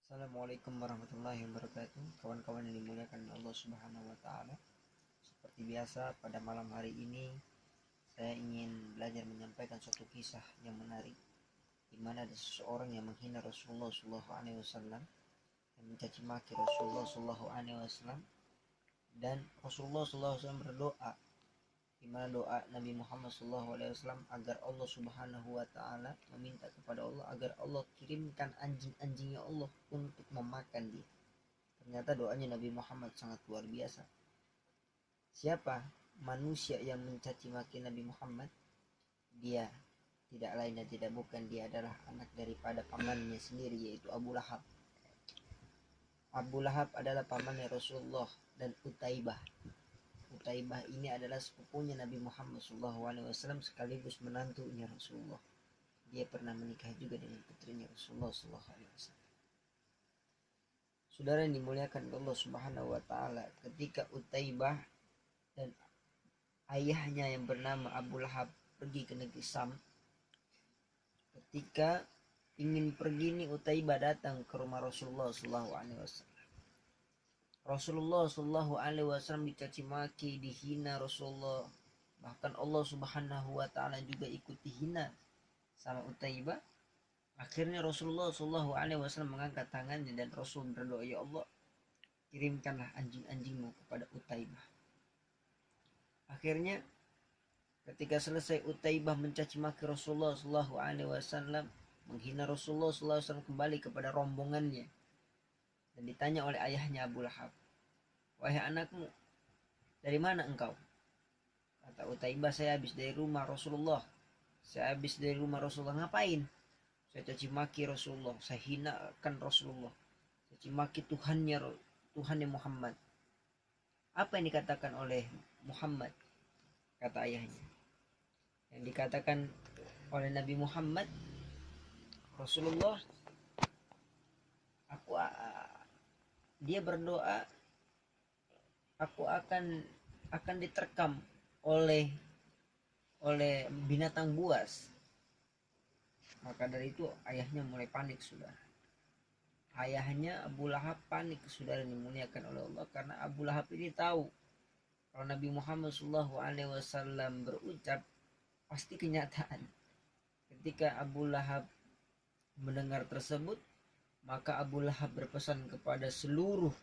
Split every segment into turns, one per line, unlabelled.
Assalamualaikum warahmatullahi wabarakatuh. Kawan-kawan yang dimuliakan Allah Subhanahu wa taala. Seperti biasa pada malam hari ini saya ingin belajar menyampaikan suatu kisah yang menarik di mana ada seseorang yang menghina Rasulullah sallallahu alaihi wasallam dan mencaci maki Rasulullah sallallahu alaihi wasallam, dan Rasulullah sallallahu alaihi wasallam berdoa di mana doa Nabi Muhammad SAW agar Allah Subhanahu wa taala meminta kepada Allah agar Allah kirimkan anjing-anjingnya Allah untuk memakan dia. Ternyata doanya Nabi Muhammad sangat luar biasa. Siapa manusia yang mencaci maki Nabi Muhammad? Dia tidak lain dan tidak bukan, dia adalah anak daripada pamannya sendiri, yaitu Abu Lahab. Abu Lahab adalah pamannya Rasulullah dan Utaibah. Utaibah ini adalah sepupunya Nabi Muhammad SAW sekaligus menantunya Rasulullah. Dia pernah menikah juga dengan putrinya Rasulullah SAW. Saudara yang dimuliakan Allah Subhanahu wa taala, ketika Utaibah dan ayahnya yang bernama Abu Lahab pergi ke negeri Sam, ketika ingin pergi nih, Utaibah datang ke rumah Rasulullah SAW. Rasulullah Shallallahu Alaihi Wasallam dicaci maki, dihina Rasulullah. Bahkan Allah Subhanahu Wa Taala juga ikut dihina sama Utaibah. Akhirnya Rasulullah Shallallahu Alaihi Wasallam mengangkat tangannya dan Rasul berdoa, ya Allah, kirimkanlah anjing-anjingmu kepada Utaibah. Akhirnya ketika selesai Utaibah mencaci maki Rasulullah Shallallahu Alaihi Wasallam, menghina Rasulullah Shallallahu Alaihi Wasallam, kembali kepada rombongannya dan ditanya oleh ayahnya Abu Lahab, wahai anakmu, dari mana engkau? Kata Utaibah, saya habis dari rumah Rasulullah. Saya habis dari rumah Rasulullah. Ngapain? Saya caci maki Rasulullah, saya hinakan Rasulullah, caci maki Tuhannya Muhammad. Apa yang dikatakan oleh Muhammad? Kata ayahnya, yang dikatakan oleh Nabi Muhammad, Rasulullah, dia berdoa, aku akan diterkam oleh binatang buas. Maka dari itu ayahnya mulai panik, sudah. Ayahnya Abu Lahab panik, saudara dimuliakan oleh Allah, karena Abu Lahab ini tahu kalau Nabi Muhammad SAW berucap pasti kenyataan. Ketika Abu Lahab mendengar tersebut, maka Abu Lahab berpesan kepada seluruh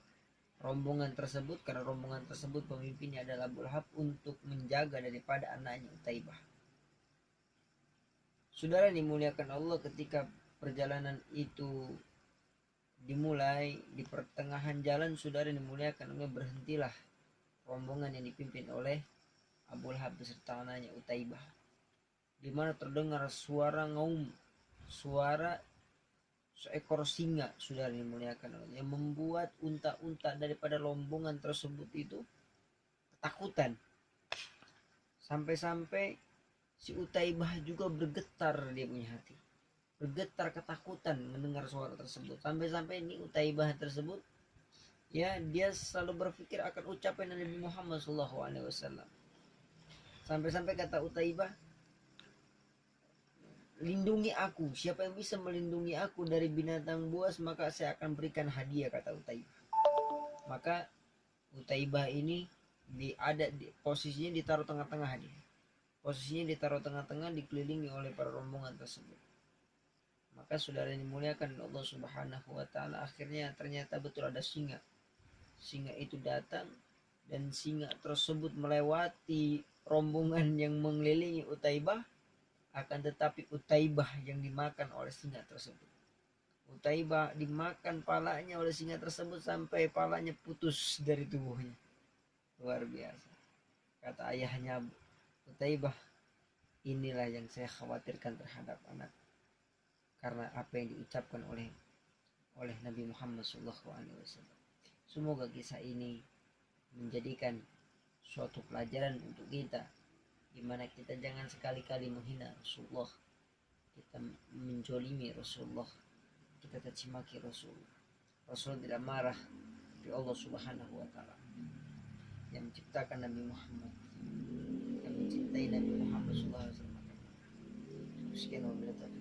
rombongan tersebut, karena rombongan tersebut pemimpinnya adalah Abu Lahab, untuk menjaga daripada anaknya Utaibah. Saudara dimuliakan Allah, ketika perjalanan itu dimulai, di pertengahan jalan, saudara dimuliakan Allah, berhentilah rombongan yang dipimpin oleh Abu Lahab beserta anaknya Utaibah, di mana terdengar suara ngaum, suara seekor singa, saudara dimuliakan Allah, yang membuat unta-unta daripada rombongan tersebut itu ketakutan. Sampai-sampai si Utaibah juga bergetar, dia punya hati bergetar ketakutan mendengar suara tersebut. Sampai-sampai ini Utaibah tersebut, ya, dia selalu berpikir akan ucapan Nabi Muhammad SAW. Sampai-sampai kata Utaibah, lindungi aku, siapa yang bisa melindungi aku dari binatang buas, maka saya akan berikan hadiah, kata Utaibah. Maka Utaibah ini posisinya ditaruh tengah-tengah dia. Posisinya ditaruh tengah-tengah, dikelilingi oleh para rombongan tersebut. Maka saudara yang dimuliakan Allah Subhanahu wa taala, akhirnya ternyata betul ada singa. Singa itu datang dan singa tersebut melewati rombongan yang mengelilingi Utaibah. Akan tetapi Utaibah yang dimakan oleh singa tersebut. Utaibah dimakan palanya oleh singa tersebut sampai palanya putus dari tubuhnya. Luar biasa. Kata ayahnya Utaibah, inilah yang saya khawatirkan terhadap anak, karena apa yang diucapkan oleh Nabi Muhammad SAW. Semoga kisah ini menjadikan suatu pelajaran untuk kita, di mana kita jangan sekali-kali menghina Rasulullah, kita menjolimi Rasulullah, kita caci maki Rasulullah. Rasul tidak marah di Allah Subhanahu wa taala yang menciptakan Nabi Muhammad, yang mencintai Nabi Muhammad SAW. Sekian wabillahi taufiq.